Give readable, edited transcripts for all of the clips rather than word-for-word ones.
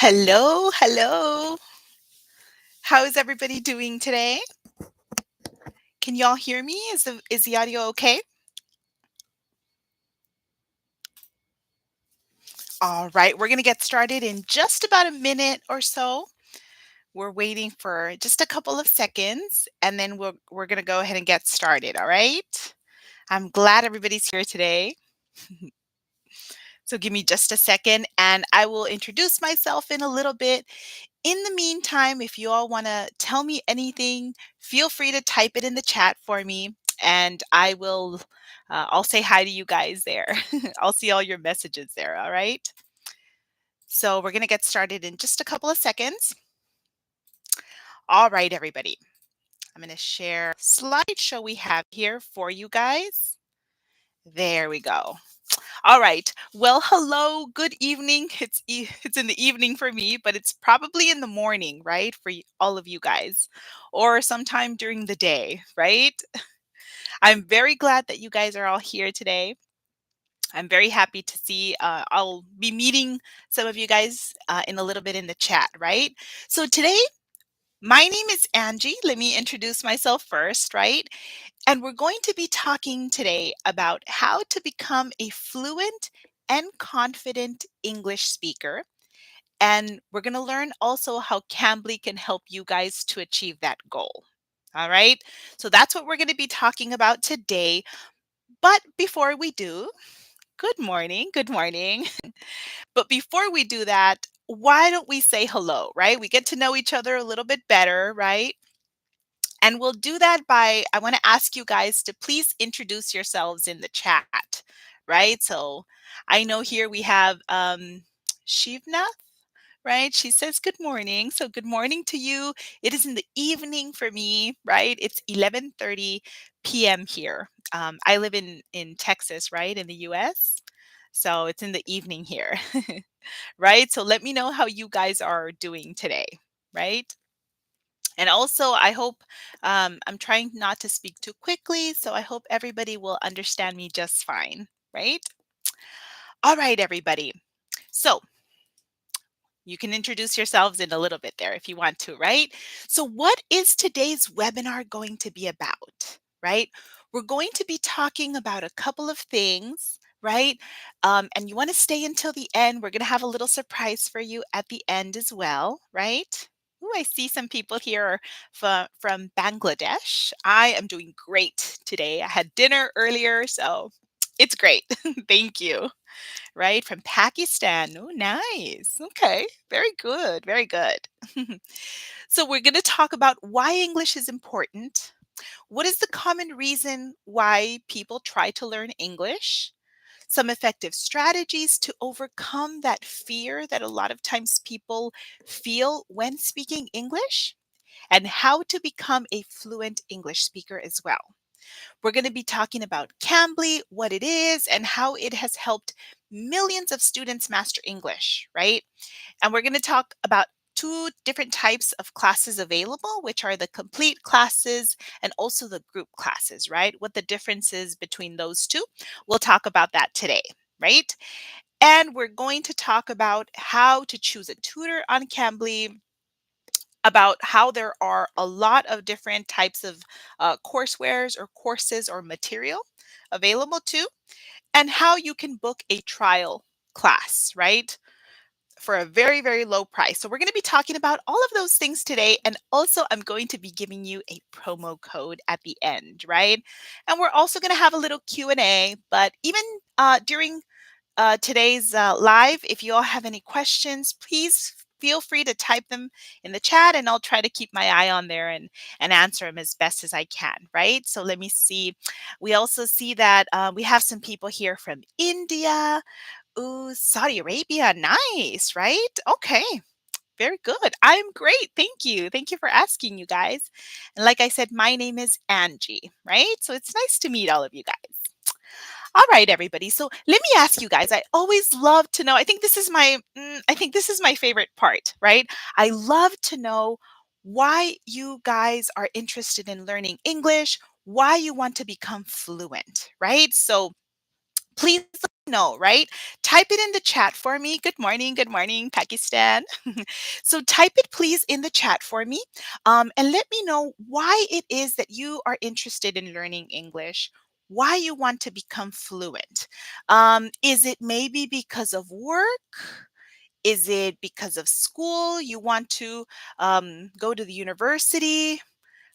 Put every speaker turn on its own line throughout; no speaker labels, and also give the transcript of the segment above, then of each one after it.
Hello, hello. How is everybody doing today? Can y'all hear me? Is the audio okay? All right, we're going to get started in just about a minute or so. We're waiting for just a couple of seconds and then we're going to go ahead and get started, all right? I'm glad everybody's here today. So give me just a second and I will introduce myself in a little bit. In the meantime, if you all want to tell me anything, feel free to type it in the chat for me and I'll say hi to you guys there. I'll see all your messages there, all right? So we're going to get started in just a couple of seconds. All right, everybody. I'm going to share slideshow we have here for you guys. There we go. All right. Well, hello, good evening. It's in the evening for me, but it's probably in the morning, right? For all of you guys, or sometime during the day, right? I'm very glad that you guys are all here today. I'm very happy to see. I'll be meeting some of you guys in a little bit in the chat, right? So today, my name is Angie. Let me introduce myself first, right? And we're going to be talking today about how to become a fluent and confident English speaker. And we're going to learn also how Cambly can help you guys to achieve that goal. All right. So that's what we're going to be talking about today. But before we do, good morning. Good morning. But before we do that, why don't we say hello, right? We get to know each other a little bit better, right? And we'll do that by, I want to ask you guys to please introduce yourselves in the chat, right? So I know here we have Shivna, right? She says good morning. So good morning to you. It is in the evening for me, right? It's 11:30 p.m. here. I live in Texas, right? In the US. So it's in the evening here, right? So let me know how you guys are doing today, right? And also, I hope I'm trying not to speak too quickly, so I hope everybody will understand me just fine, right? All right, everybody. So you can introduce yourselves in a little bit there if you want to, right? So, what is today's webinar going to be about, right? We're going to be talking about a couple of things, right? And you want to stay until the end. We're going to have a little surprise for you at the end as well, right? Ooh, I see some people here from Bangladesh. I am doing great today. I had dinner earlier, so it's great. Thank you. Right? From Pakistan. Oh, nice. Okay. Very good. Very good. So, we're going to talk about why English is important. What is the common reason why people try to learn English? Some effective strategies to overcome that fear that a lot of times people feel when speaking English, and how to become a fluent English speaker as well. We're going to be talking about Cambly, what it is, and how it has helped millions of students master English, right? And we're going to talk about two different types of classes available, which are the complete classes and also the group classes, right? What the difference is between those two. We'll talk about that today, right? And we're going to talk about how to choose a tutor on Cambly, about how there are a lot of different types of coursewares or courses or material available too, and how you can book a trial class, right? For a very, very low price. So we're going to be talking about all of those things today. And also I'm going to be giving you a promo code at the end, right? And we're also going to have a little Q&A, but even during today's live. If you all have any questions, please feel free to type them in the chat and I'll try to keep my eye on there and answer them as best as I can, right? So let me see. We also see that we have some people here from India. Ooh, Saudi Arabia. Nice, right? Okay. Very good. I'm great. Thank you. Thank you for asking, you guys. And like I said, my name is Angie, right? So it's nice to meet all of you guys. All right, everybody. So let me ask you guys. I always love to know. I think this is my favorite part, right? I love to know why you guys are interested in learning English, why you want to become fluent, right? So Please let me know, right? Type it in the chat for me. Good morning, Pakistan. So type it please in the chat for me, and let me know why it is that you are interested in learning English. Why you want to become fluent? Is it maybe because of work? Is it because of school? You want to go to the university?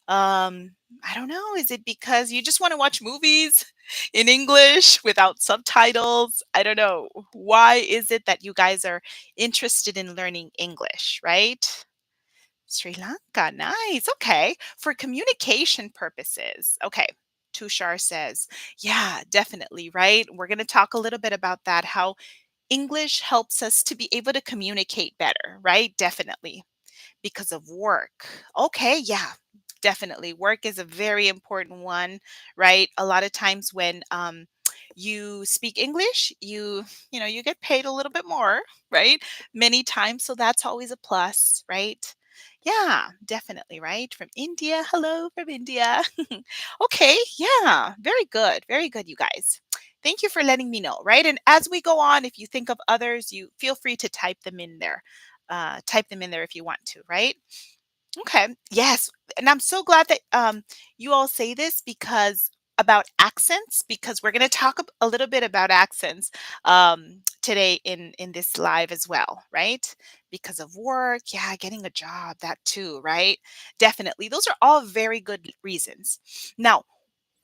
Um, I don't know. Is it because you just want to watch movies in English without subtitles? I don't know. Why is it that you guys are interested in learning English, right? Sri Lanka, nice. Okay. For communication purposes. Okay. Tushar says, yeah, definitely, right? We're going to talk a little bit about that, how English helps us to be able to communicate better, right? Definitely because of work. Okay, yeah, definitely. Work is a very important one, right? A lot of times when you speak English, you get paid a little bit more, right? Many times, so that's always a plus, right? Yeah, definitely, right? From India. Hello from India. Okay, yeah, very good, you guys. Thank you for letting me know, right? And as we go on, if you think of others, you feel free to type them in there. Type them in there if you want to, right? Okay. Yes. And I'm so glad that you all say this because about accents, because we're going to talk a little bit about accents today in this live as well, right? Because of work, yeah, getting a job, that too, right? Definitely. Those are all very good reasons. Now,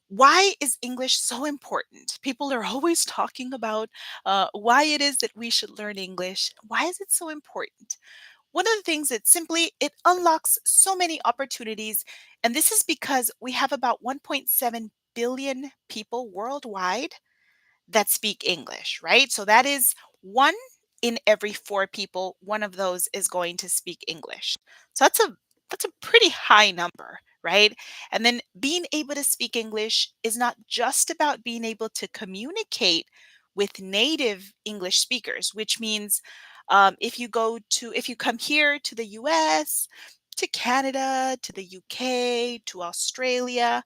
why is English so important? People are always talking about why it is that we should learn English. Why is it so important? One of the things that simply it unlocks so many opportunities, and this is because we have about 1.7 billion people worldwide that speak English, right? So that is one in every four people, one of those is going to speak English. So that's a pretty high number, right? And then being able to speak English is not just about being able to communicate with native English speakers, which means if you come here to the US, to Canada, to the UK, to Australia,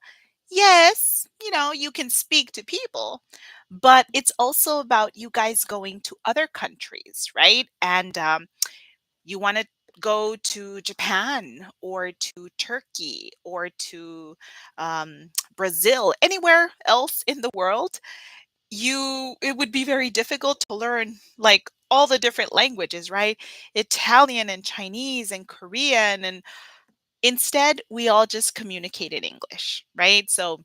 yes, you can speak to people, but it's also about you guys going to other countries, right? And you want to go to Japan or to Turkey or to Brazil, anywhere else in the world, it would be very difficult to learn like all the different languages, right? Italian and Chinese and Korean, and instead we all just communicate in English, right? So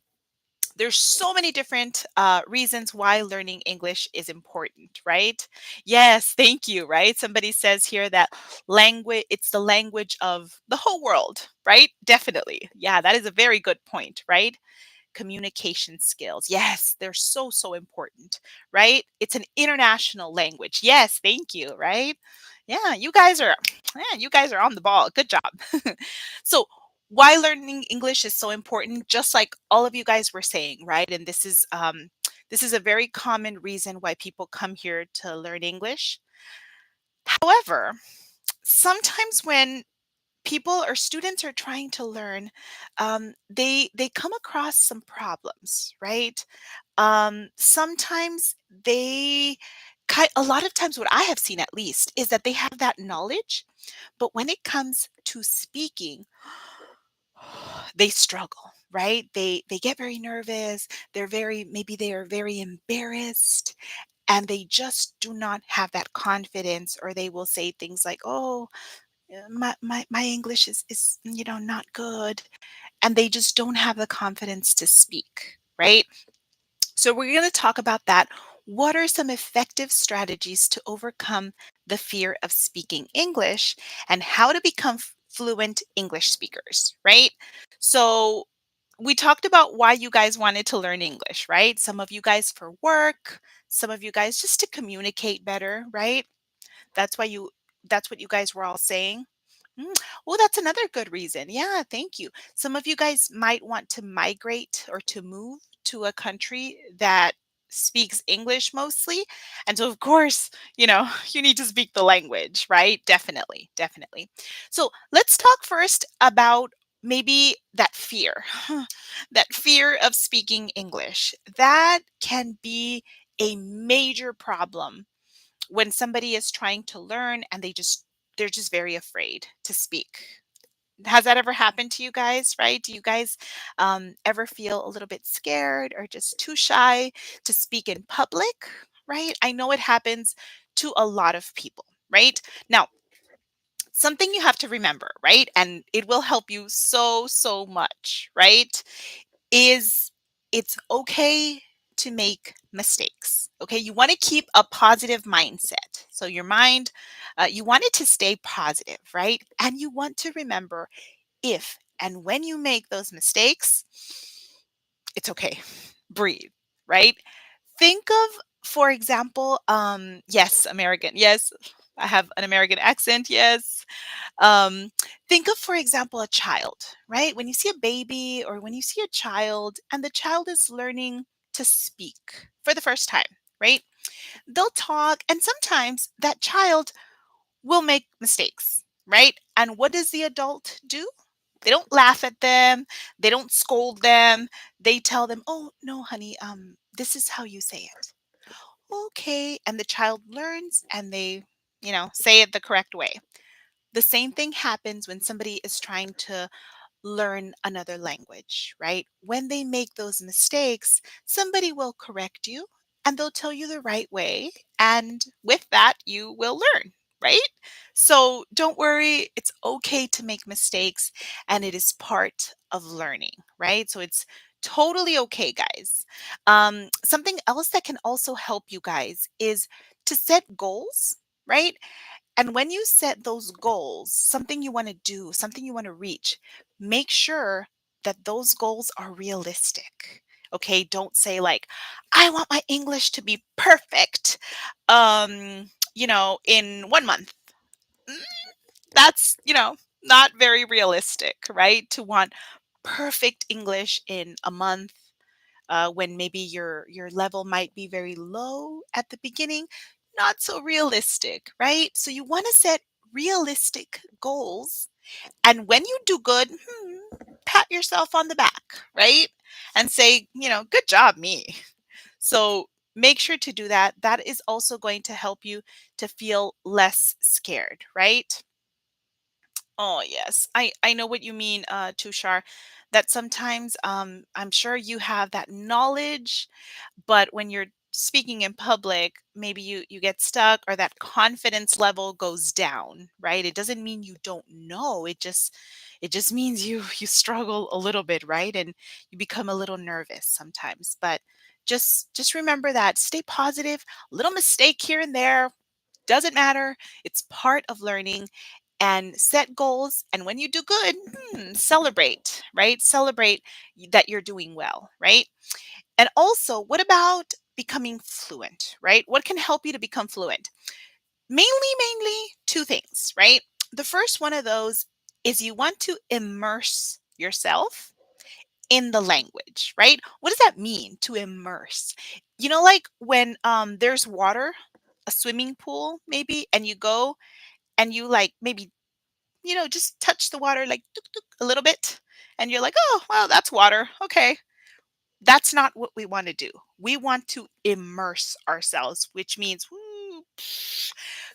there's so many different reasons why learning English is important, right? Yes, thank you, right? Somebody says here that language, it's the language of the whole world, right? Definitely. Yeah, that is a very good point, right? Communication skills. Yes, they're so, so important, right? It's an international language. Yes, thank you, right? Yeah, you guys are on the ball. Good job. So, why learning English is so important, just like all of you guys were saying, right? And this is a very common reason why people come here to learn English. However, sometimes when people or students are trying to learn, they come across some problems, right? Sometimes a lot of times what I have seen at least is that they have that knowledge, but when it comes to speaking, they struggle, right? They get very nervous. Maybe they are very embarrassed, and they just do not have that confidence, or they will say things like, "Oh, my English is not good," and they just don't have the confidence to speak, right? So we're going to talk about that. What are some effective strategies to overcome the fear of speaking English and how to become fluent English speakers, right? So we talked about why you guys wanted to learn English, right? Some of you guys for work, some of you guys just to communicate better, right? That's why you that's what you guys were all saying. Mm, well, that's another good reason. Yeah, thank you. Some of you guys might want to migrate or to move to a country that speaks English mostly. And so, of course, you need to speak the language, right? Definitely, definitely. So, let's talk first about maybe that fear, that fear of speaking English. That can be a major problem when somebody is trying to learn and they're just very afraid to speak. Has that ever happened to you guys, right? Do you guys ever feel a little bit scared or just too shy to speak in public, right? I know it happens to a lot of people, right? Now, something you have to remember, right? And it will help you so, so much, right? Is it's okay to make mistakes. Okay. You want to keep a positive mindset. So, your mind, you want it to stay positive, right? And you want to remember if and when you make those mistakes, it's okay. Breathe, right? Think of, for example, yes, American. Yes, I have an American accent. Yes. Um, think of, for example, a child, right? When you see a baby or when you see a child and the child is learning to speak for the first time, right? They'll talk, and sometimes that child will make mistakes, right? And what does the adult do? They don't laugh at them, they don't scold them. They tell them, "Oh, no, honey, this is how you say it." Okay, and the child learns and they, say it the correct way. The same thing happens when somebody is trying to learn another language, right? When they make those mistakes, somebody will correct you and they'll tell you the right way. And with that, you will learn, right? So don't worry. It's okay to make mistakes and it is part of learning, right? So it's totally okay, guys. Something else that can also help you guys is to set goals, right? And when you set those goals, something you want to do, something you want to reach, make sure that those goals are realistic. Okay, don't say like, I want my English to be perfect in 1 month. Mm, That's, not very realistic, right? To want perfect English in a month, when maybe your level might be very low at the beginning, not so realistic, right? So you want to set realistic goals, and when you do good, pat yourself on the back, right? And say, good job, me. So make sure to do that. That is also going to help you to feel less scared, right? Oh yes, I know what you mean, Tushar. That sometimes, I'm sure you have that knowledge, but when you're speaking in public, maybe you get stuck or that confidence level goes down, right? It doesn't mean you don't know. It just means you struggle a little bit, right? And you become a little nervous sometimes. But just remember that. Stay positive. A little mistake here and there doesn't matter. It's part of learning, and set goals. And when you do good, celebrate, right? Celebrate that you're doing well, right? And also, what about becoming fluent, right? What can help you to become fluent? Mainly two things, right? The first one of those is you want to immerse yourself in the language, right? What does that mean to immerse? Like when there's water, a swimming pool maybe, and you go and you like maybe just touch the water like tuk, tuk, a little bit, and you're like, oh, well, that's water. Okay. That's not what we want to do. We want to immerse ourselves, which means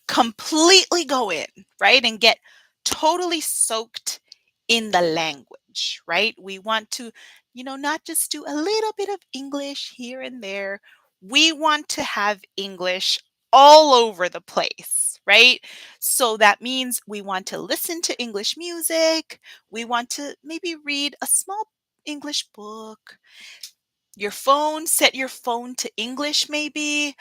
completely go in, right? And get totally soaked in the language, right? We want to, not just do a little bit of English here and there. We want to have English all over the place, right? So that means we want to listen to English music. We want to maybe read a small English book. Your phone, set your phone to English maybe.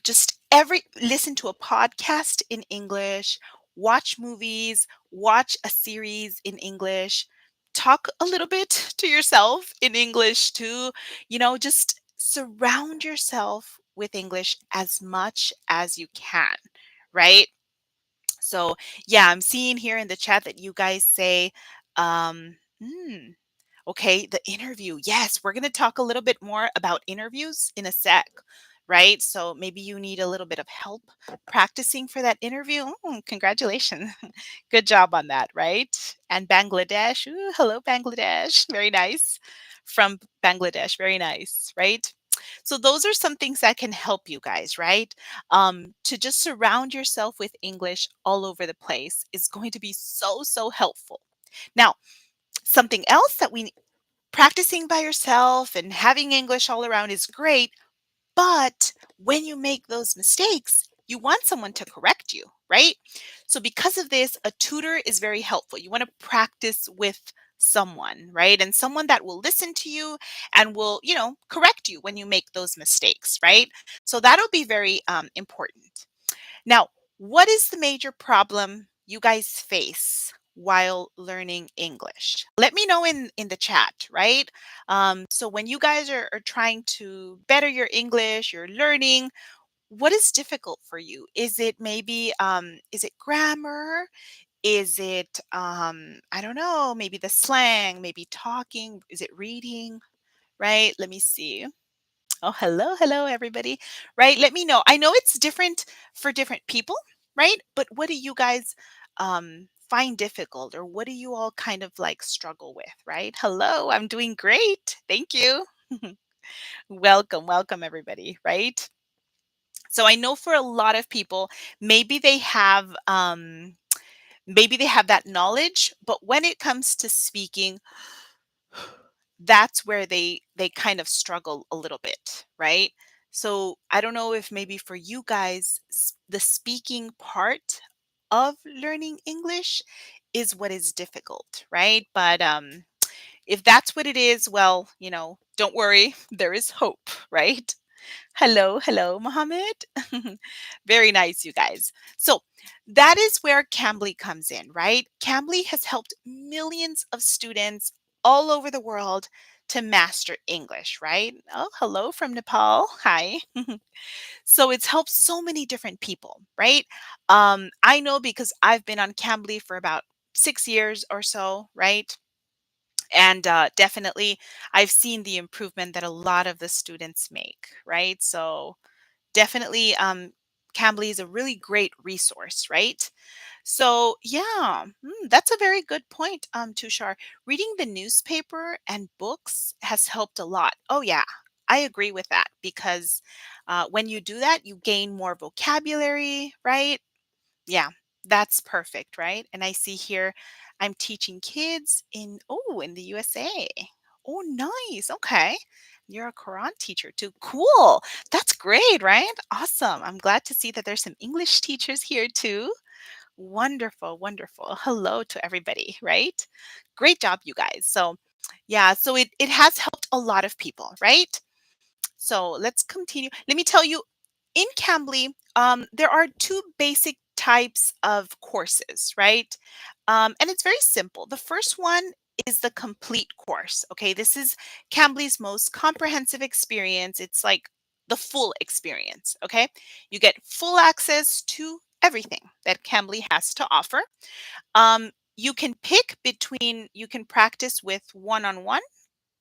Just every listen to a podcast in English, watch movies, watch a series in English, talk a little bit to yourself in English too. Just surround yourself with English as much as you can, right? So, yeah, I'm seeing here in the chat that you guys say, um, hmm, okay, the interview. Yes, we're going to talk a little bit more about interviews in a sec, right? So maybe you need a little bit of help practicing for that interview. Congratulations. Good job on that, right? And Bangladesh. Ooh, hello, Bangladesh. Very nice. From Bangladesh. Very nice, right? So those are some things that can help you guys, right? To just surround yourself with English all over the place is going to be so, so helpful. Now, something else that we practicing by yourself and having English all around is great, but when you make those mistakes, you want someone to correct you, right? So because of this, a tutor is very helpful. You want to practice with someone, right? And someone that will listen to you and will, correct you when you make those mistakes, right? So that'll be very important. Now, what is the major problem you guys face while learning English? Let me know in the chat, right? So when you guys are trying to better your English, you're learning, what is difficult for you? Is it maybe is it grammar? Is it I don't know, maybe the slang, maybe talking? Is it reading? Right? Let me see. Oh, hello, hello, everybody. Right? Let me know. I know it's different for different people, right? But what do you guys find difficult, or what do you all kind of like struggle with, right? Hello, I'm doing great. Thank you. Welcome, welcome, everybody, right? So I know for a lot of people, maybe they have that knowledge, but when it comes to speaking, that's where they kind of struggle a little bit, right? So I don't know if maybe for you guys the speaking part of learning English is what is difficult, right? But if that's what it is, well, don't worry, there is hope, right? Hello, hello, Mohammed. Very nice, you guys. So that is where Cambly comes in, right? Cambly has helped millions of students all over the world to master English, right? Oh, hello from Nepal. Hi. So it's helped so many different people, right? I know because I've been on Cambly for about 6 years or so, right? And definitely, I've seen the improvement that a lot of the students make, right? So definitely, Cambly is a really great resource, right? So yeah, that's a very good point, Tushar. Reading the newspaper and books has helped a lot. Oh yeah, I agree with that because when you do that, you gain more vocabulary, right? Yeah, that's perfect, right? And I see here I'm teaching kids in the USA. Oh, nice. Okay. You're a Quran teacher too. Cool. That's great, right? Awesome. I'm glad to see that there's some English teachers here too. Wonderful, wonderful. Hello to everybody, right? Great job, you guys. So, yeah, so it has helped a lot of people, right? So let's continue. Let me tell you, in Cambly, there are two basic types of courses, right? And it's very simple. The first one is the complete course. Okay, this is Cambly's most comprehensive experience. It's like the full experience. Okay, you get full access to everything that Cambly has to offer. You can pick between, you can practice with one on one,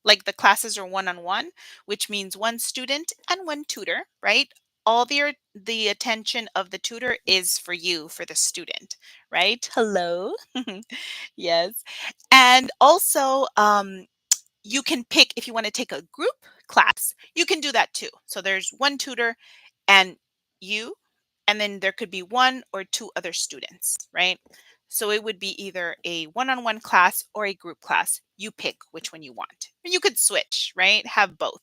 like the classes are one on one, which means one student and one tutor, right? All the attention of the tutor is for you, for the student, right? Hello. Yes. And also, you can pick if you want to take a group class, you can do that too. So there's one tutor and you, and then there could be one or two other students, right? So it would be either a one-on-one class or a group class. You pick which one you want. Or you could switch, right? Have both.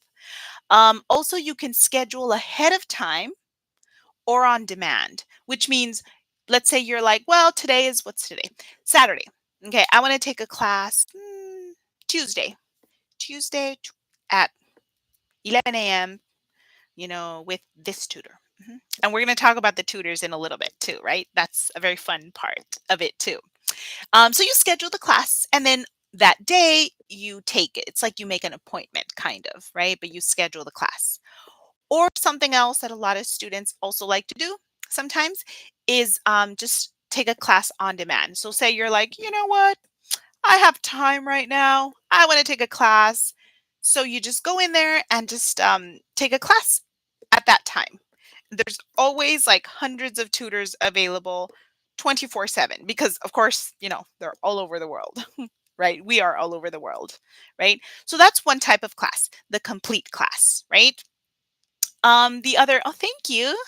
Also, you can schedule ahead of time or on demand, which means, let's say you're like, well, what's today? Saturday. Okay, I want to take a class Tuesday. At 11 a.m., with this tutor. And we're going to talk about the tutors in a little bit too, right? That's a very fun part of it too. So you schedule the class and then that day you take it. It's like you make an appointment kind of, right? But you schedule the class. Or something else that a lot of students also like to do sometimes is just take a class on demand. So say you're like, you know what? I have time right now. I want to take a class. So you just go in there and just take a class at that time. There's always like hundreds of tutors available 24/7 because, of course, they're all over the world, right? We are all over the world, right? So that's one type of class, the complete class, right? The other, oh, thank you,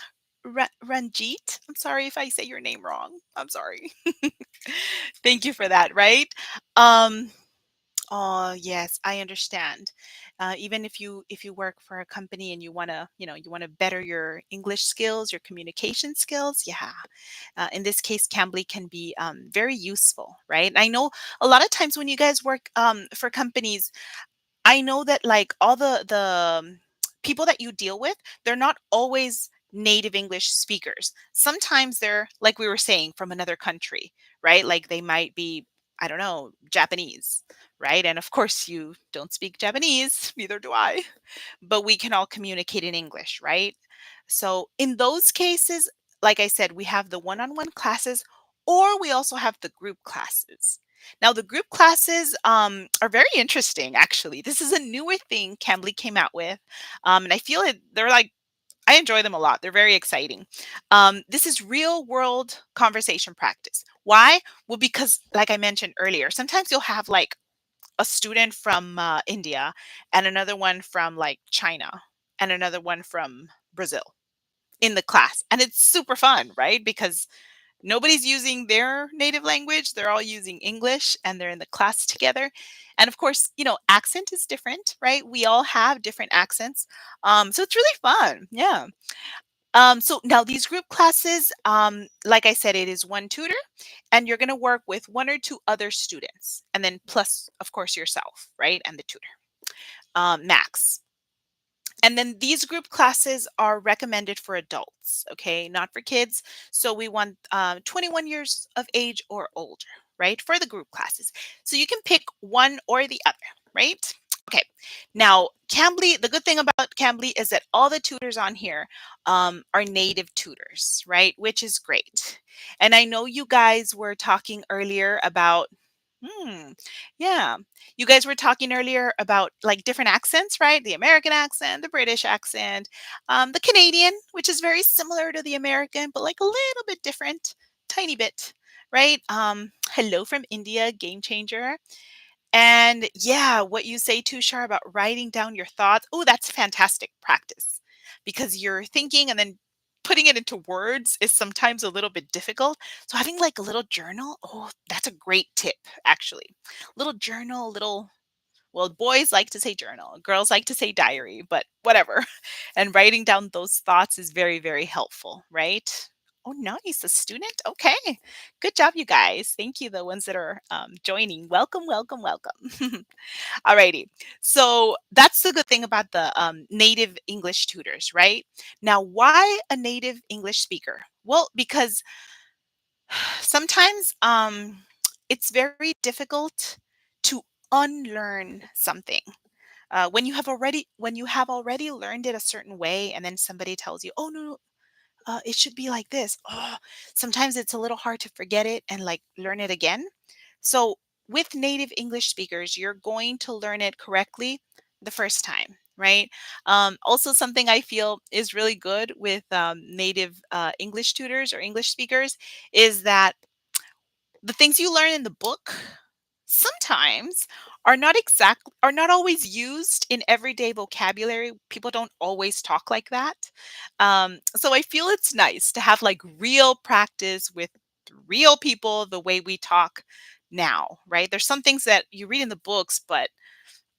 Ranjit. I'm sorry if I say your name wrong. I'm sorry. Thank you for that. Right? Um, Oh, yes, I understand. Even if you work for a company and you want to, you want to better your English skills, your communication skills, yeah. In this case, Cambly can be very useful, right? I know a lot of times when you guys work for companies, I know that like all the people that you deal with, they're not always native English speakers. Sometimes they're like we were saying from another country, right? Like they might be, I don't know, Japanese, right? And of course you don't speak Japanese, neither do I, but we can all communicate in English, right? So in those cases, like I said, we have the one-on-one classes or we also have the group classes. Now, the group classes are very interesting, actually. This is a newer thing Cambly came out with. And I feel it, they're like, I enjoy them a lot. They're very exciting. This is real world conversation practice. Why? Well, because, like I mentioned earlier, sometimes you'll have like a student from India and another one from like China and another one from Brazil in the class. And it's super fun, right? Because nobody's using their native language. They're all using English and they're in the class together. And of course, accent is different, right? We all have different accents. So it's really fun. Yeah. So now these group classes, like I said, it is one tutor and you're going to work with one or two other students and then plus, of course, yourself, right? And the tutor, max. And then these group classes are recommended for adults, okay, not for kids. So we want 21 years of age or older, right, for the group classes. So you can pick one or the other, right? Okay. Now, Cambly, the good thing about Cambly is that all the tutors on here are native tutors, right? Which is great. And I know you guys were talking earlier about, hmm, yeah. You guys were talking earlier about like different accents, right? The American accent, the British accent, the Canadian, which is very similar to the American, but like a little bit different, tiny bit, right? Hello from India, game changer. And yeah, what you say too, Shar, about writing down your thoughts. Oh, that's fantastic practice because you're thinking and then putting it into words is sometimes a little bit difficult. So having like a little journal, oh, that's a great tip, actually. Little journal, little, well, boys like to say journal, girls like to say diary, but whatever. And writing down those thoughts is very, very helpful, right? Oh, nice. A student? Okay. Good job, you guys. Thank you, the ones that are joining. Welcome, welcome, welcome. Alrighty. So that's the good thing about the native English tutors, right? Now, why a native English speaker? Well, because sometimes it's very difficult to unlearn something when you have already learned it a certain way and then somebody tells you, oh no, it should be like this. Oh, sometimes it's a little hard to forget it and like learn it again. So with native English speakers, you're going to learn it correctly the first time, right? Also, something I feel is really good with native English tutors or English speakers is that the things you learn in the book sometimes are not always used in everyday vocabulary. People don't always talk like that. So I feel it's nice to have like real practice with real people the way we talk now, right? There's some things that you read in the books, but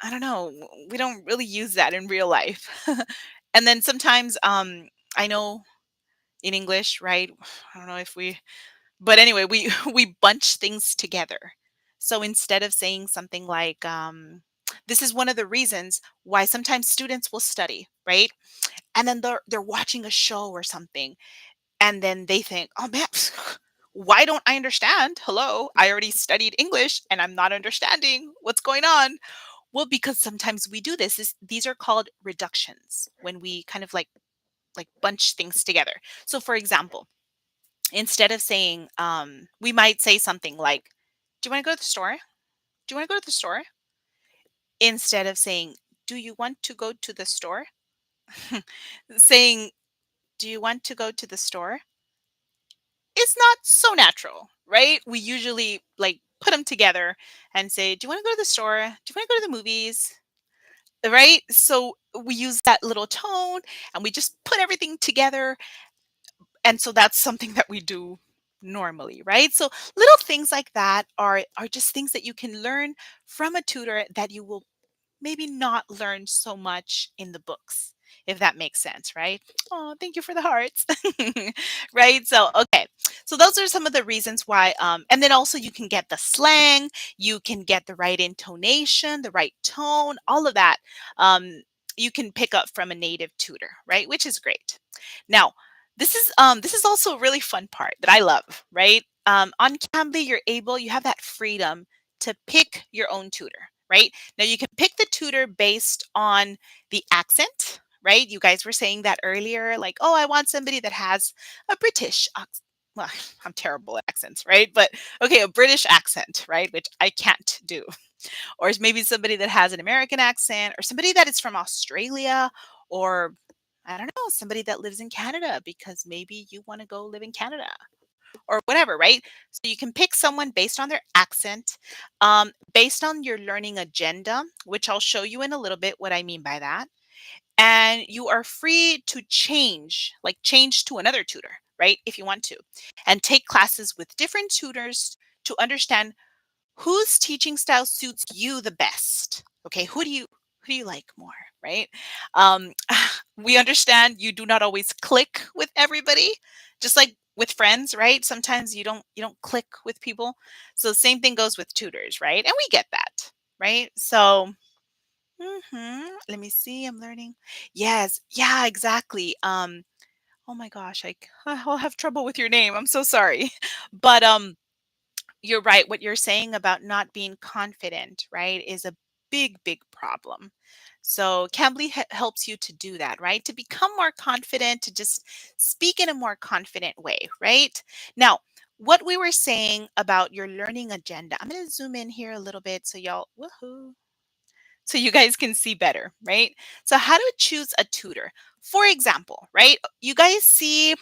I don't know, we don't really use that in real life. And then sometimes I know in English, right? I don't know if we but anyway, we we bunch things together. So instead of saying something like, this is one of the reasons why sometimes students will study, right? And then they're watching a show or something, and then they think, oh man, why don't I understand? Hello, I already studied English and I'm not understanding what's going on. Well, because sometimes we do this. These are called reductions when we kind of like bunch things together. So for example, instead of saying, we might say something like, do you want to go to the store? Do you want to go to the store? Instead of saying, do you want to go to the store? Saying, do you want to go to the store? Is not so natural, right? We usually like put them together and say, do you want to go to the store? Do you want to go to the movies? right? So we use that little tone and we just put everything together. And so that's something that we do normally, right? So little things like that are just things that you can learn from a tutor that you will maybe not learn so much in the books, if that makes sense, right? Oh, thank you for the hearts. Right? So, okay. So those are some of the reasons why and then also you can get the slang, you can get the right intonation, the right tone, all of that. Um you can pick up from a native tutor, right? Which is great. Now, this is also a really fun part that I love, right? On Cambly, you have that freedom to pick your own tutor, right? Now you can pick the tutor based on the accent, right? You guys were saying that earlier, like, oh, I want somebody that has a British accent. Well, I'm terrible at accents, right? But okay, a British accent, right? Which I can't do. Or maybe somebody that has an American accent, or somebody that is from Australia, or I don't know, somebody that lives in Canada because maybe you want to go live in Canada or whatever, right? So you can pick someone based on their accent, based on your learning agenda, which I'll show you in a little bit what I mean by that. And you are free to change, like change to another tutor, right? If you want to, and take classes with different tutors to understand whose teaching style suits you the best. Okay, who do you like more, right? um we understand you do not always click with everybody, just like with friends, right? Sometimes you don't click with people. So same thing goes with tutors, right? And we get that, right? So let me see, I'm learning. Yes, yeah, exactly. Oh my gosh, I'll have trouble with your name, I'm so sorry. But you're right. What you're saying about not being confident, right, is a big, big problem. So Cambly helps you to do that, right? To become more confident, to just speak in a more confident way, right? Now, what we were saying about your learning agenda, I'm going to zoom in here a little bit so y'all, woohoo, so you guys can see better, right? So how to choose a tutor. For example, right? You guys see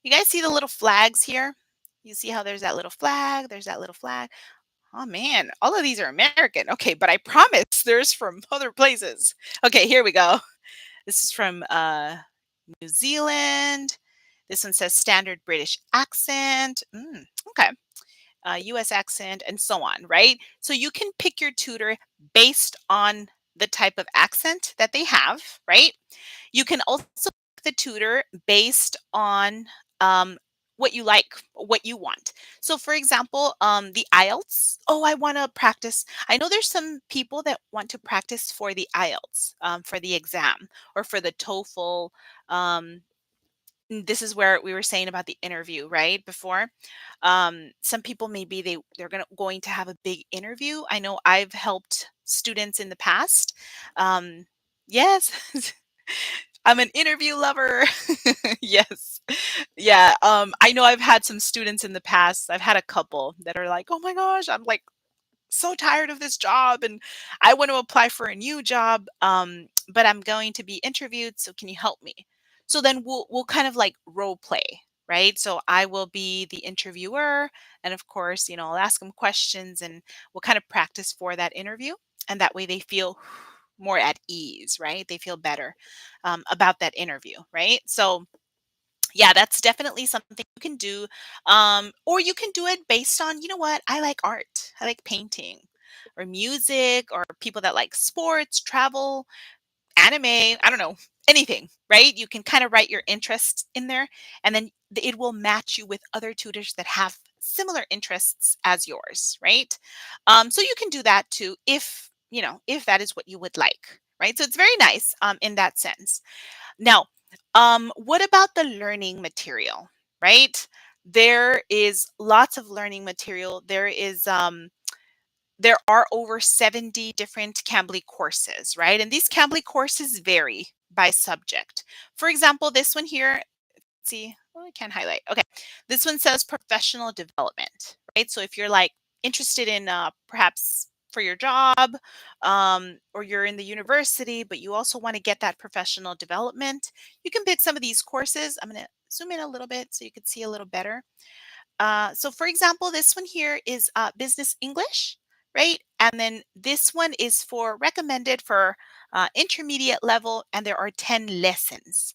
the little flags here? You see how there's that little flag, there's that little flag. Oh man, all of these are American. Okay, but I promise there's from other places. Okay, here we go. This is from New Zealand. This one says standard British accent. Okay. US accent, and so on, right? So you can pick your tutor based on the type of accent that they have, right? You can also pick the tutor based on what you like, what you want. So, for example, the IELTS. Oh, I want to practice. I know there's some people that want to practice for the IELTS, for the exam, or for the TOEFL. Um, this is where we were saying about the interview, right? Before, some people maybe they're going to have a big interview. I know I've helped students in the past. Um, yes. I'm an interview lover. Yes. Yeah. I know I've had some students in the past. I've had a couple that are like, oh my gosh, I'm like so tired of this job and I want to apply for a new job, but I'm going to be interviewed. So can you help me? So then we'll kind of like role play, right? So I will be the interviewer, and of course, I'll ask them questions, and we'll kind of practice for that interview, and that way they feel more at ease, right? They feel better about that interview, right? So yeah, that's definitely something you can do. Or you can do it based on, you know what, I like art, I like painting, or music, or people that like sports, travel, anime, I don't know, anything, right? You can kind of write your interests in there, and then it will match you with other tutors that have similar interests as yours, right? So you can do that too if that is what you would like, right? So it's very nice in that sense. Now, what about the learning material, right? There is lots of learning material. There are over 70 different Cambly courses, right? And these Cambly courses vary by subject. For example, this one here, see, oh, I can't highlight. Okay. This one says professional development, right? So if you're like interested in perhaps for your job, or you're in the university, but you also want to get that professional development, you can pick some of these courses. I'm going to zoom in a little bit so you can see a little better. So for example, this one here is business English, right? And then this one is for recommended for intermediate level, and there are 10 lessons.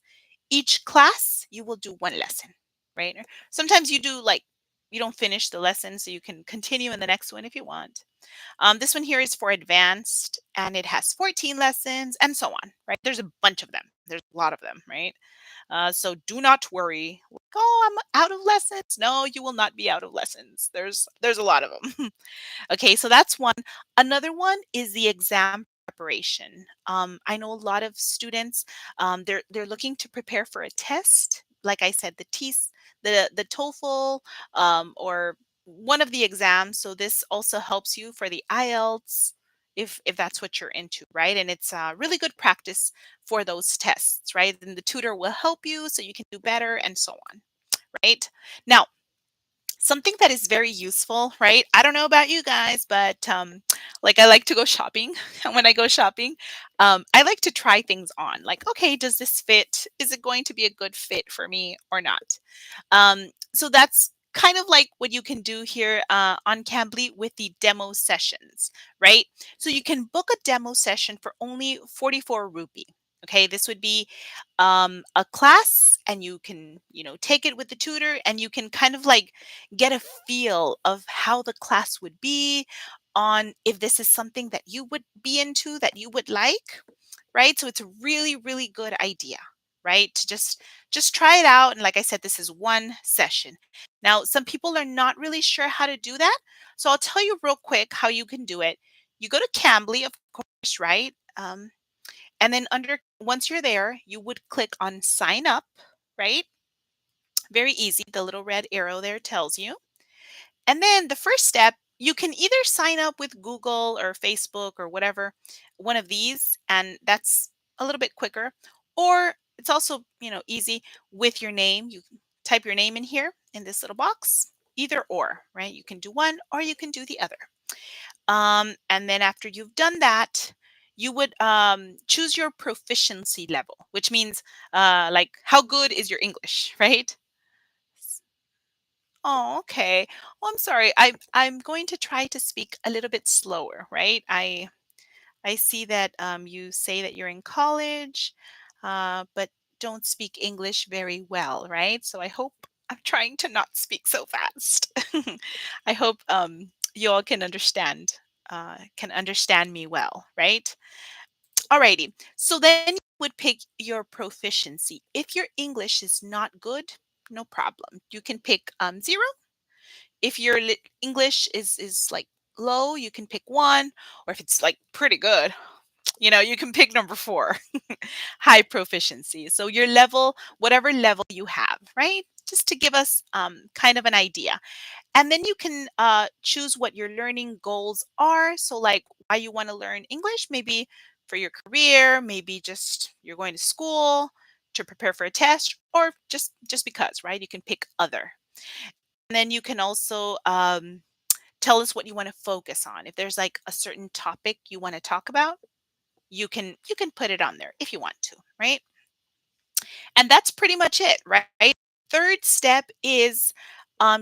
Each class, you will do one lesson, right? Or sometimes you do like, you don't finish the lesson, so you can continue in the next one if you want. This one here is for advanced, and it has 14 lessons and so on, right? There's a bunch of them. There's a lot of them, right? So do not worry. Like, oh, I'm out of lessons. No, you will not be out of lessons. There's a lot of them. Okay, so that's one. Another one is the exam preparation. I know a lot of students, they're looking to prepare for a test. Like I said, the TOEFL, or one of the exams. So this also helps you for the IELTS if that's what you're into, right? And it's really good practice for those tests, right? And the tutor will help you so you can do better and so on, right? Now, something that is very useful, right? I don't know about you guys, but like I like to go shopping. And when I go shopping, I like to try things on. Like, okay, does this fit? Is it going to be a good fit for me or not? So that's kind of like what you can do here on Cambly with the demo sessions, right? So you can book a demo session for only 44 rupee. Okay, this would be a class, and you can, take it with the tutor, and you can kind of like get a feel of how the class would be, on if this is something that you would be into, that you would like, right? So it's a really, really good idea, right? To just try it out. And like I said, this is one session. Now, some people are not really sure how to do that. So I'll tell you real quick how you can do it. You go to Cambly, of course, right? And then once you're there, you would click on sign up, right? Very easy. The little red arrow there tells you. And then the first step, you can either sign up with Google or Facebook or whatever, one of these, and that's a little bit quicker. Or it's also, easy with your name. You can type your name in here in this little box, either or, right? You can do one or you can do the other. And then after you've done that, you would choose your proficiency level, which means like how good is your English, right? Oh, okay. Well, I'm sorry. I'm going to try to speak a little bit slower, right? I see that you say that you're in college, but don't speak English very well, right? So I hope I'm trying to not speak so fast. I hope you all can understand me well, right? Alrighty. So then you would pick your proficiency. If your English is not good, no problem. You can pick 0. If your English is like low, you can pick 1, or if it's like pretty good, you can pick number 4, high proficiency. So your level, whatever level you have, right? Just to give us kind of an idea. And then you can choose what your learning goals are. So like why you want to learn English, maybe for your career, maybe just you're going to school to prepare for a test, or just because, right? You can pick other. And then you can also tell us what you want to focus on. If there's like a certain topic you want to talk about, you can put it on there if you want to, right? And that's pretty much it, right? Third step is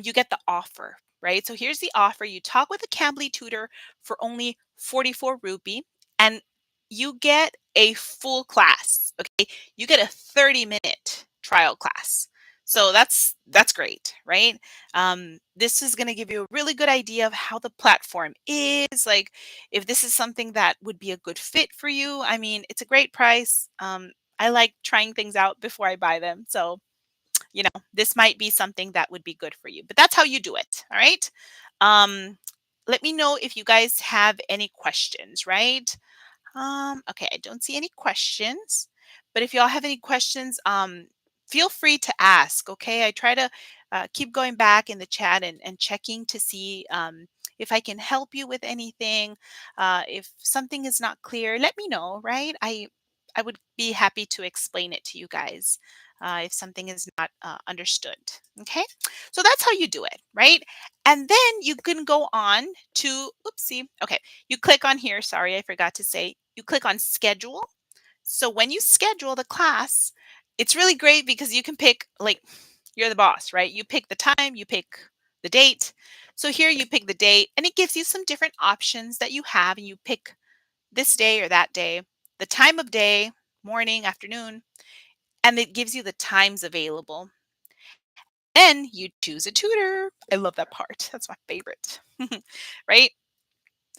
you get the offer, right? So here's the offer. You talk with a Cambly tutor for only 44 rupee, and you get a full class. Okay. You get a 30-minute trial class. So that's great, right? This is going to give you a really good idea of how the platform is, like if this is something that would be a good fit for you. I mean, it's a great price. I like trying things out before I buy them. So, this might be something that would be good for you. But that's how you do it. All right. Um, Let me know if you guys have any questions, right? Okay, I don't see any questions, but if y'all have any questions, feel free to ask. Okay, I try to keep going back in the chat and checking to see if I can help you with anything. If something is not clear, let me know. Right, I would be happy to explain it to you guys if something is not understood. Okay, so that's how you do it, right? And then you can go on to, oopsie. Okay, you click on here. Sorry, I forgot to say, you click on schedule. So when you schedule the class, it's really great because you can pick, like, you're the boss, right? You pick the time, you pick the date. So here you pick the date and it gives you some different options that you have and you pick this day or that day, the time of day, morning, afternoon, and it gives you the times available. Then you choose a tutor. I love that part. That's my favorite. Right?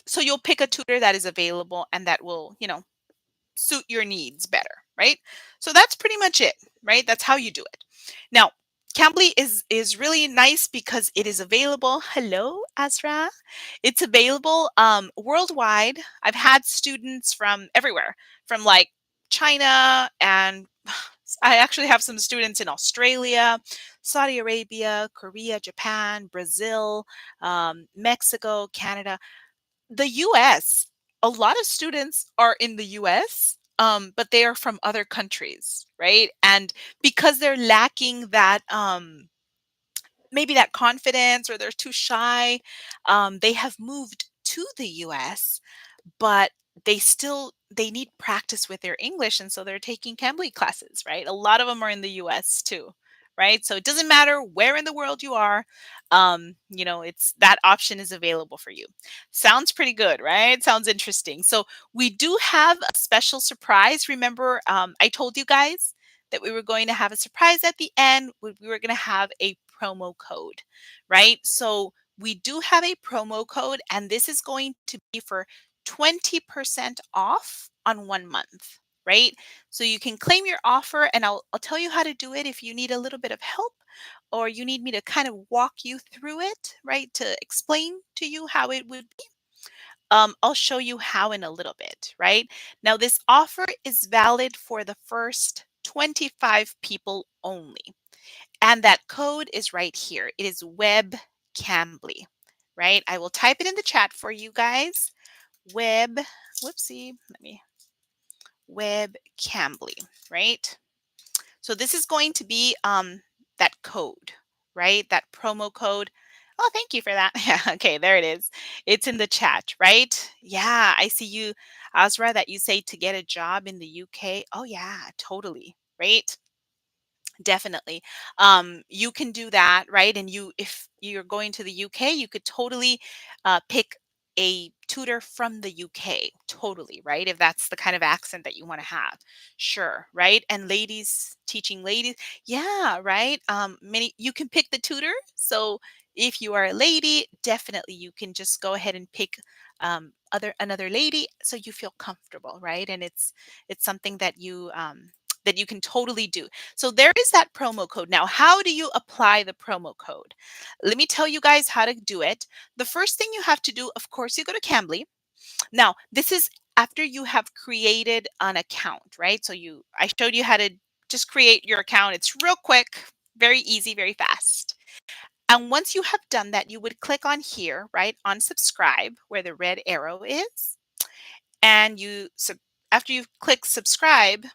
So you'll pick a tutor that is available and that will, suit your needs better, right? So that's pretty much it, right? That's how you do it. Now, Cambly is really nice because it is available. Hello, Azra. It's available worldwide. I've had students from everywhere, from like China, and I actually have some students in Australia, Saudi Arabia, Korea, Japan, Brazil, Mexico, Canada, the US. A lot of students are in the US, but they are from other countries, right? And because they're lacking that, maybe that confidence, or they're too shy, they have moved to the US, but they need practice with their English, and so they're taking Cambly classes, right? A lot of them are in the US too, right? So it doesn't matter where in the world you are, it's that option is available for you. Sounds pretty good, right? Sounds interesting. So we do have a special surprise. Remember, I told you guys that we were going to have a surprise at the end. We were going to have a promo code, right? So we do have a promo code, and this is going to be for 20% off on 1 month, right? So you can claim your offer, and I'll tell you how to do it if you need a little bit of help, or you need me to kind of walk you through it, right? To explain to you how it would be. I'll show you how in a little bit, right? Now, this offer is valid for the first 25 people only. And that code is right here. It is Web Cambly, right? I will type it in the chat for you guys. Web, whoopsie, let me, Web Cambly, right? So this is going to be that code, right? That promo code. Oh, thank you for that. Yeah, okay, there it is. It's in the chat, right? Yeah, I see you, Azra, that you say to get a job in the UK. Oh yeah, totally, right? Definitely. You can do that, right? And if you're going to the UK, you could totally pick a tutor from the UK, totally, right? If that's the kind of accent that you want to have, sure, right? And ladies teaching ladies, yeah, right. Many you can pick the tutor. So if you are a lady, definitely you can just go ahead and pick other another lady, so you feel comfortable, right? And it's something that you can totally do. So there is that promo code. Now, how do you apply the promo code? Let me tell you guys how to do it. The first thing you have to do, of course, you go to Cambly. Now, this is after you have created an account, right? So I showed you how to just create your account. It's real quick, very easy, very fast. And once you have done that, you would click on here, right, on subscribe, where the red arrow is. And after you've clicked subscribe,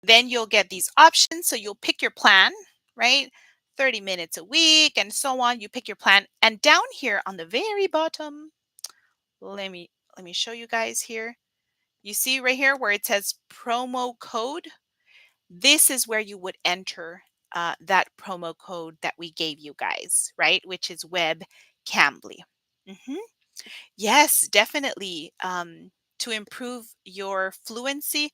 then you'll get these options. So you'll pick your plan, right? 30 minutes a week and so on. You pick your plan. And down here on the very bottom, let me show you guys here. You see right here where it says promo code. This is where you would enter that promo code that we gave you guys, right? Which is Web Cambly. Mhm. Yes, definitely. To improve your fluency,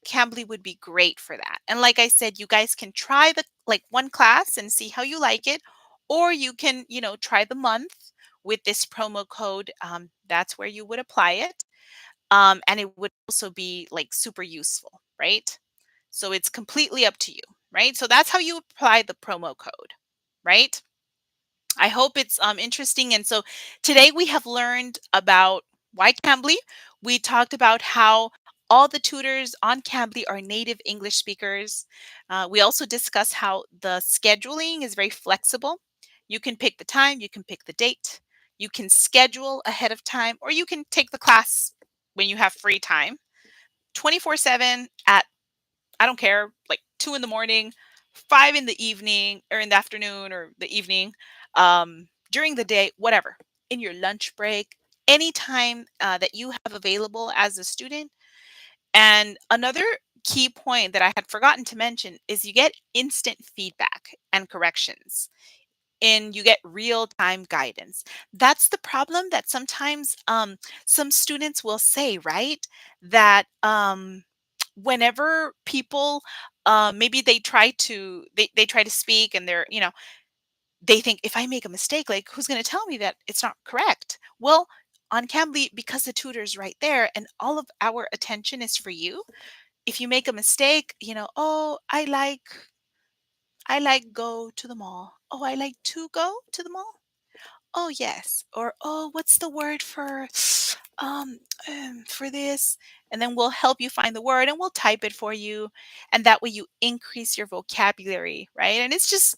Cambly would be great for that. And like I said, you guys can try the like one class and see how you like it, or you can, try the month with this promo code. That's where you would apply it. And it would also be like super useful, right? So it's completely up to you, right? So that's how you apply the promo code, right? I hope it's interesting. And so today we have learned about why Cambly. We talked about how all the tutors on Cambly are native English speakers. We also discussed how the scheduling is very flexible. You can pick the time, you can pick the date, you can schedule ahead of time, or you can take the class when you have free time 24/7 at, I don't care, like 2 in the morning, 5 in the evening, or in the afternoon or the evening, during the day, whatever, in your lunch break, anytime that you have available as a student. And another key point that I had forgotten to mention is you get instant feedback and corrections. and you get real-time guidance. That's the problem that sometimes some students will say, right? That whenever people maybe they try to speak and they think if I make a mistake, like who's going to tell me that it's not correct? Well, on Cambly, because the tutor's right there and all of our attention is for you, if you make a mistake, oh, I like go to the mall. Oh, I like to go to the mall. Oh, yes. Or, oh, what's the word um, for this? And then we'll help you find the word and we'll type it for you. And that way you increase your vocabulary, right? And it's just,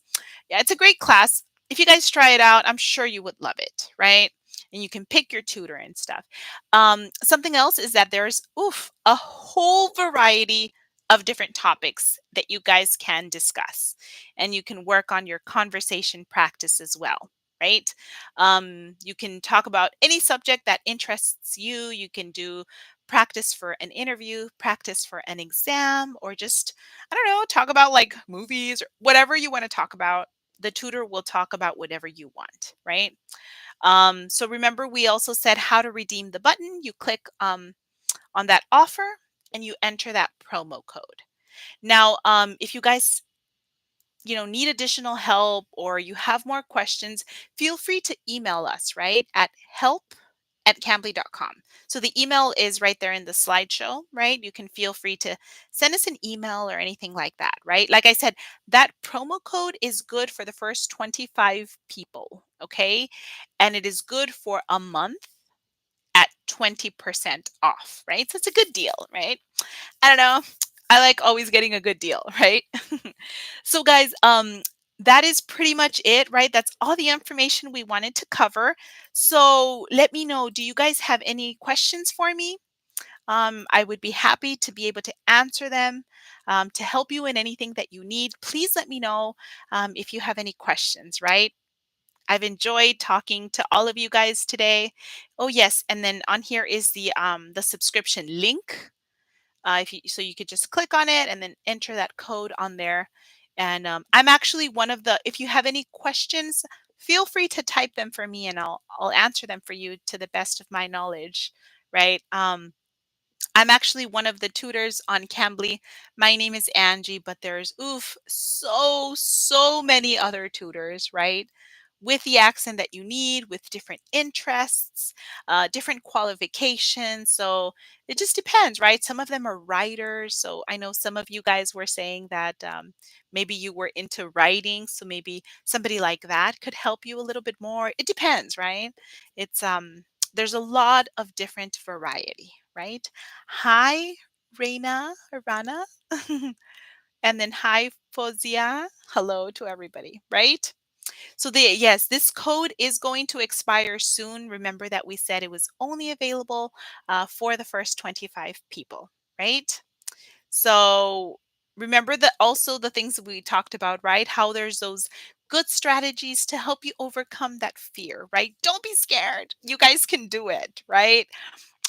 yeah, it's a great class. If you guys try it out, I'm sure you would love it, right? And you can pick your tutor and stuff. Something else is that there's, a whole variety of different topics that you guys can discuss. And you can work on your conversation practice as well, right? You can talk about any subject that interests you. You can do practice for an interview, practice for an exam, or just, I don't know, talk about like movies or whatever you want to talk about. The tutor will talk about whatever you want, right? So remember, we also said how to redeem the button. You click on that offer and you enter that promo code. Now, if you guys need additional help or you have more questions, feel free to email us, right? At help@cambly.com. So the email is right there in the slideshow, right? You can feel free to send us an email or anything like that, right? Like I said, that promo code is good for the first 25 people, okay? And it is good for a month at 20% off, right? So it's a good deal, right? I don't know. I like always getting a good deal, right? So guys, that is pretty much it, right? That's all the information we wanted to cover. So let me know, do you guys have any questions for me? I would be happy to be able to answer them, to help you in anything that you need. Please let me know if you have any questions, right? I've enjoyed talking to all of you guys today. Oh yes, and then on here is the subscription link. If you so you could just click on it and then enter that code on there. And I'm actually one of the. If you have any questions, feel free to type them for me, and I'll answer them for you to the best of my knowledge. Right. I'm actually one of the tutors on Cambly. My name is Angie, but there's so many other tutors, right? With the accent that you need, with different interests, different qualifications. So it just depends, right? Some of them are writers. So I know some of you guys were saying that maybe you were into writing. So maybe somebody like that could help you a little bit more. It depends, right? It's there's a lot of different variety, right? Hi, Reina or Rana. And then hi, Fozia. Hello to everybody, right? So yes, this code is going to expire soon. Remember that we said it was only available for the first 25 people, right? So remember that also the things that we talked about, right? How there's those good strategies to help you overcome that fear, right? Don't be scared. You guys can do it, right?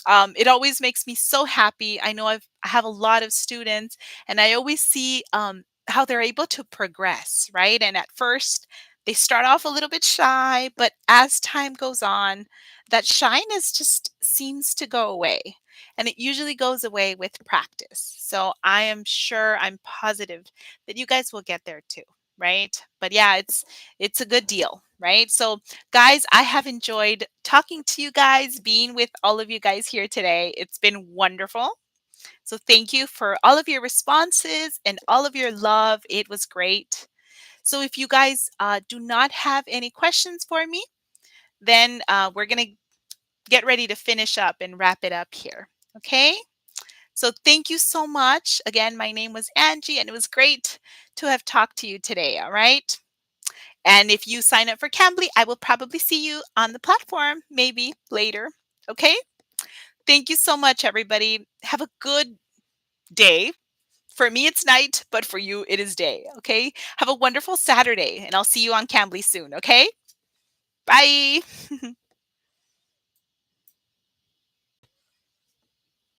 It always makes me so happy. I know I have a lot of students, and I always see how they're able to progress, right? And at first, they start off a little bit shy, but as time goes on, that shyness just seems to go away. And it usually goes away with practice. So I am sure, I'm positive that you guys will get there too, right? But yeah, it's a good deal, right? So guys, I have enjoyed talking to you guys, being with all of you guys here today. It's been wonderful. So thank you for all of your responses and all of your love. It was great. So if you guys do not have any questions for me, then we're going to get ready to finish up and wrap it up here. Okay. So thank you so much. Again, my name was Angie, and it was great to have talked to you today. All right. And if you sign up for Cambly, I will probably see you on the platform maybe later. Okay. Thank you so much, everybody. Have a good day. For me, it's night, but for you, it is day. Okay. Have a wonderful Saturday, and I'll see you on Cambly soon. Okay. Bye.